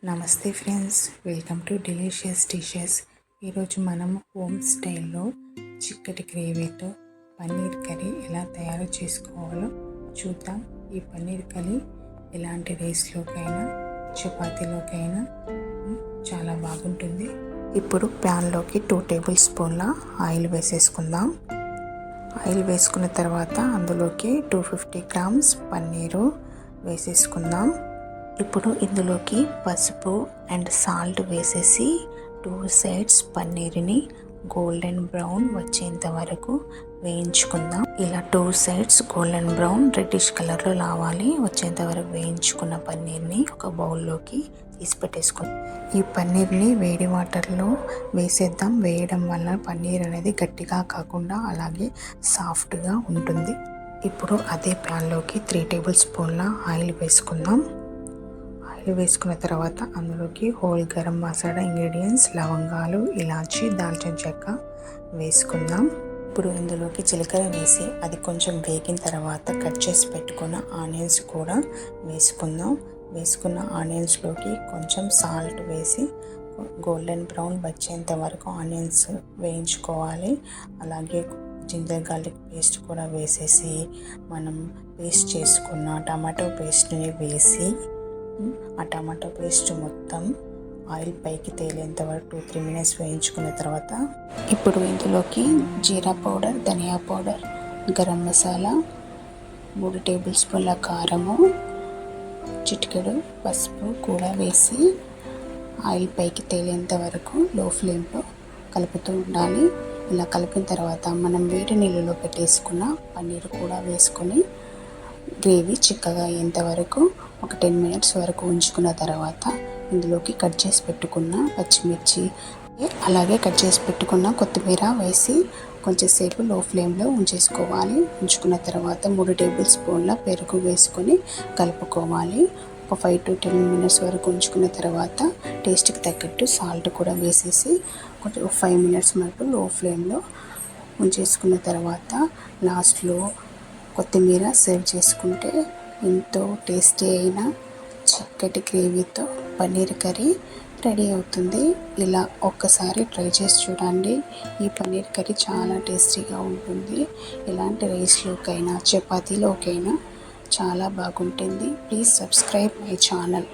నమస్తే friends, welcome to delicious dishes. ఈరోజు మనం హోమ్ స్టైల్లో చిక్కటి గ్రేవీతో పన్నీర్ కర్రీ ఎలా తయారు చేసుకోవాలో చూద్దాం. ఈ పన్నీర్ కర్రీ ఎలాంటి రైస్లోకైనా చపాతీలోకైనా చాలా బాగుంటుంది. ఇప్పుడు ప్యాన్లోకి 2 టేబుల్ స్పూన్ల ఆయిల్ వేసేసుకుందాం. ఆయిల్ వేసుకున్న తర్వాత అందులోకి 250 గ్రామ్స్ పన్నీరు వేసేసుకుందాం. ఇప్పుడు ఇందులోకి పసుపు అండ్ సాల్ట్ వేసేసి 2 సైడ్స్ పన్నీర్ని గోల్డెన్ బ్రౌన్ వచ్చేంత వరకు వేయించుకుందాం. ఇలా 2 సైడ్స్ గోల్డెన్ బ్రౌన్ రెడ్డిష్ కలర్లో రావాలి వచ్చేంత వరకు వేయించుకున్న పన్నీర్ని ఒక బౌల్లోకి తీసి పెట్టేసుకుందాం. ఈ పన్నీర్ని వేడి వాటర్లో వేసేద్దాం. వేయడం వల్ల పన్నీర్ అనేది గట్టిగా కాకుండా అలాగే సాఫ్ట్గా ఉంటుంది. ఇప్పుడు అదే ప్యాన్లోకి 3 టేబుల్ స్పూన్ల ఆయిల్ వేసుకుందాం. వేసుకున్న తర్వాత అందులోకి హోల్ గరం మసాలా ఇంగ్రీడియంట్స్ లవంగాలు, ఇలాచి, దాల్చిన చెక్క వేసుకుందాం. ఇప్పుడు ఇందులోకి జీలకర్ర వేసి అది కొంచెం వేగిన తర్వాత కట్ చేసి పెట్టుకున్న ఆనియన్స్ కూడా వేసుకుందాం. వేసుకున్న ఆనియన్స్లోకి కొంచెం సాల్ట్ వేసి గోల్డెన్ బ్రౌన్ వచ్చేంత వరకు ఆనియన్స్ వేయించుకోవాలి. అలాగే జింజర్ గార్లిక్ పేస్ట్ కూడా వేసేసి మనం పేస్ట్ చేసుకున్న టమాటో పేస్ట్ని వేసి ఆ టమాటో పేస్ట్ మొత్తం ఆయిల్ పైకి తేలేంత వరకు 2-3 మినిట్స్ వేయించుకున్న తర్వాత ఇప్పుడు ఇందులోకి జీరా పౌడర్, ధనియా పౌడర్, గరం మసాలా, 3 టేబుల్ స్పూన్ల కారము, చిటికెడు పసుపు కూడా వేసి ఆయిల్ పైకి తేలేంత వరకు లో ఫ్లేమ్లో కలుపుతూ ఉండాలి. ఇలా కలిపిన తర్వాత మనం వేడి నీళ్ళలో పెట్టేసుకున్న పన్నీర్ కూడా వేసుకొని గ్రేవీ చిక్కగా అయ్యేంత వరకు ఒక 10 మినిట్స్ వరకు ఉంచుకున్న తర్వాత ఇందులోకి కట్ చేసి పెట్టుకున్న పచ్చిమిర్చి అలాగే కట్ చేసి పెట్టుకున్న కొత్తిమీర వేసి కొంచెంసేపు లో ఫ్లేమ్లో ఉంచేసుకోవాలి. ఉంచుకున్న తర్వాత 3 టేబుల్ స్పూన్ల పెరుగు వేసుకొని కలుపుకోవాలి. ఒక 5-10 మినిట్స్ వరకు ఉంచుకున్న తర్వాత టేస్ట్కి తగ్గట్టు సాల్ట్ కూడా వేసేసి కొంచెం 5 మినిట్స్ వరకు లో ఫ్లేమ్లో ఉంచేసుకున్న తర్వాత లాస్ట్లో కొత్తిమీర సర్వ్ చేసుకుంటే ఎంతో టేస్టీ అయిన చిక్కటి గ్రేవీతో పన్నీర్ కర్రీ రెడీ అవుతుంది. ఇలా ఒక్కసారి ట్రై చేసి చూడండి. ఈ పన్నీర్ కర్రీ చాలా టేస్టీగా ఉంటుంది. ఎలాంటి రైస్లోకైనా చపాతీలోకైనా చాలా బాగుంటుంది. Please subscribe my channel.